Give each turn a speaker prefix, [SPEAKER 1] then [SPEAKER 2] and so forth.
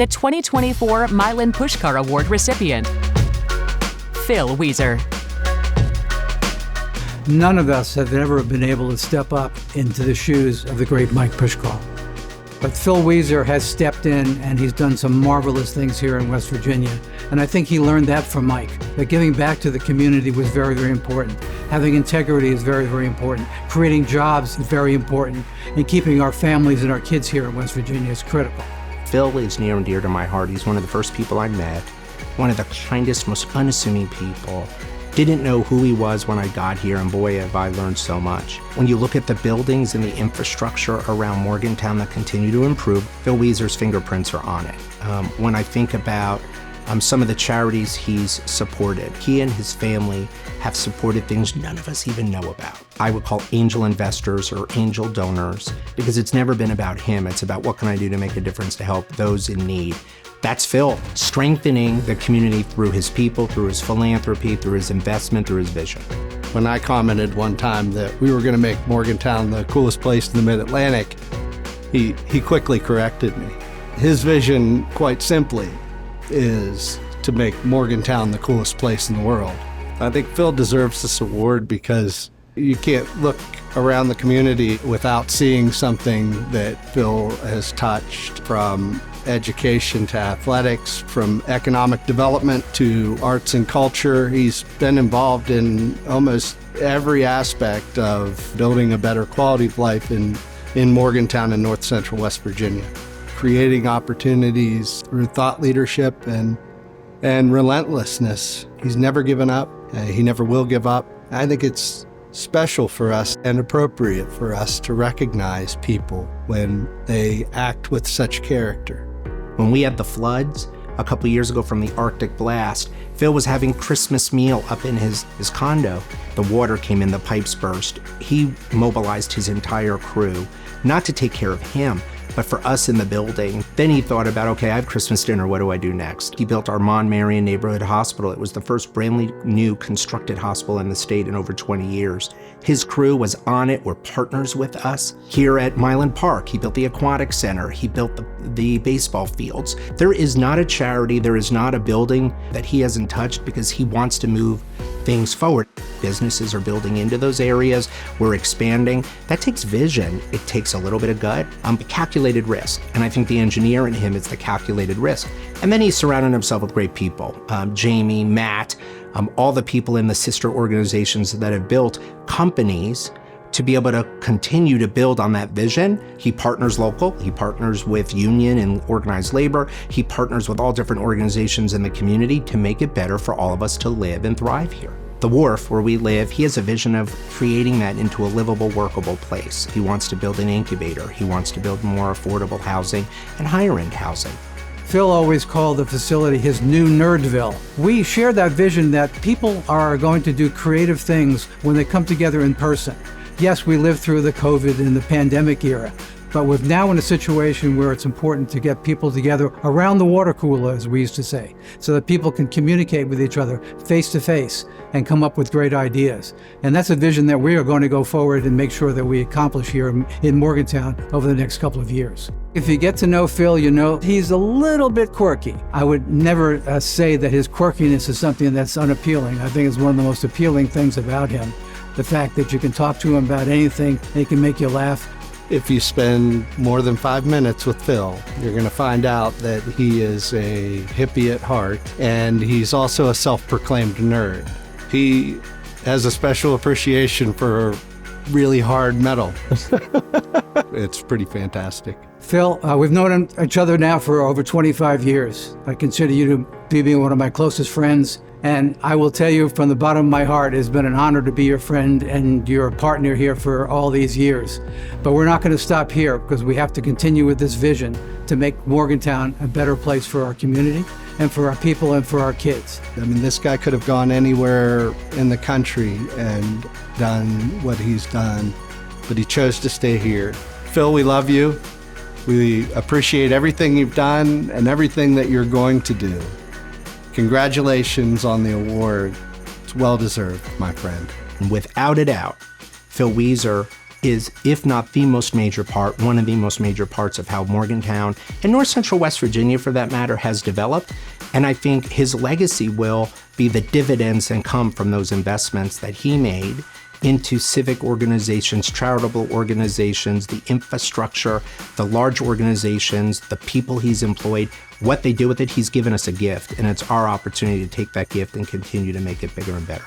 [SPEAKER 1] the 2024 Mylan Puskar Award recipient, Phil Weser.
[SPEAKER 2] None of us have ever been able to step up into the shoes of the great Mike Puskar. But Phil Weser has stepped in and he's done some marvelous things here in West Virginia. And I think he learned that from Mike, that giving back to the community was very, very important. Having integrity is very, very important. Creating jobs is very important. And keeping our families and our kids here in West Virginia is critical.
[SPEAKER 3] Phil is near and dear to my heart. He's one of the first people I met, one of the kindest, most unassuming people. Didn't know who he was when I got here, and boy, have I learned so much. When you look at the buildings and the infrastructure around Morgantown that continue to improve, Phil Weser's fingerprints are on it. When I think about some of the charities he's supported, he and his family have supported things none of us even know about. I would call angel investors or angel donors, because it's never been about him. It's about what can I do to make a difference to help those in need. That's Phil, strengthening the community through his people, through his philanthropy, through his investment, through his vision.
[SPEAKER 4] When I commented one time that we were going to make Morgantown the coolest place in the Mid-Atlantic, he quickly corrected me. His vision, quite simply, is to make Morgantown the coolest place in the world. I think Phil deserves this award because you can't look around the community without seeing something that Phil has touched, from education to athletics, from economic development to arts and culture. He's been involved in almost every aspect of building a better quality of life in Morgantown and North Central West Virginia, creating opportunities through thought leadership and relentlessness. He's never given up. He never will give up. I think it's special for us and appropriate for us to recognize people when they act with such character.
[SPEAKER 3] When we had the floods a couple years ago from the Arctic blast, Phil was having Christmas meal up in his condo. The water came in, the pipes burst. He mobilized his entire crew, not to take care of him, but for us in the building. Then he thought about, okay, I have Christmas dinner, what do I do next? He built our Mon Marion Neighborhood Hospital. It was the first brand new constructed hospital in the state in over 20 years. His crew was on it, were partners with us. Here at Mylan Park, he built the aquatic center, he built the baseball fields. There is not a charity, there is not a building that he hasn't touched, because he wants to move things forward. Businesses are building into those areas. We're expanding. That takes vision. It takes a little bit of gut, calculated risk. And I think the engineer in him is the calculated risk. And then he's surrounded himself with great people. Jamie, Matt, all the people in the sister organizations that have built companies to be able to continue to build on that vision. He partners local, he partners with union and organized labor, he partners with all different organizations in the community to make it better for all of us to live and thrive here. The Wharf, where we live, he has a vision of creating that into a livable, workable place. He wants to build an incubator, he wants to build more affordable housing and higher-end housing.
[SPEAKER 2] Phil always called the facility his new Nerdville. We share that vision that people are going to do creative things when they come together in person. Yes, we lived through the COVID and the pandemic era, but we're now in a situation where it's important to get people together around the water cooler, as we used to say, so that people can communicate with each other face to face and come up with great ideas. And that's a vision that we are going to go forward and make sure that we accomplish here in Morgantown over the next couple of years. If you get to know Phil, you know he's a little bit quirky. I would never say that his quirkiness is something that's unappealing. I think it's one of the most appealing things about him. The fact that you can talk to him about anything, and he can make you laugh.
[SPEAKER 4] If you spend more than 5 minutes with Phil, you're going to find out that he is a hippie at heart, and he's also a self-proclaimed nerd. He has a special appreciation for really hard metal. It's pretty fantastic.
[SPEAKER 2] Phil, we've known each other now for over 25 years. I consider you to be one of my closest friends. And I will tell you from the bottom of my heart, it's been an honor to be your friend and your partner here for all these years. But we're not going to stop here, because we have to continue with this vision to make Morgantown a better place for our community and for our people and for our kids.
[SPEAKER 4] I mean, this guy could have gone anywhere in the country and done what he's done, but he chose to stay here. Phil, we love you. We appreciate everything you've done and everything that you're going to do. Congratulations on the award. It's well deserved, my friend.
[SPEAKER 3] And without a doubt, Phil Weser is, if not the most major part, one of the most major parts of how Morgantown and North Central West Virginia, for that matter, has developed. And I think his legacy will be the dividends and come from those investments that he made into civic organizations, charitable organizations, the infrastructure, the large organizations, the people he's employed, what they do with it. He's given us a gift, and it's our opportunity to take that gift and continue to make it bigger and better.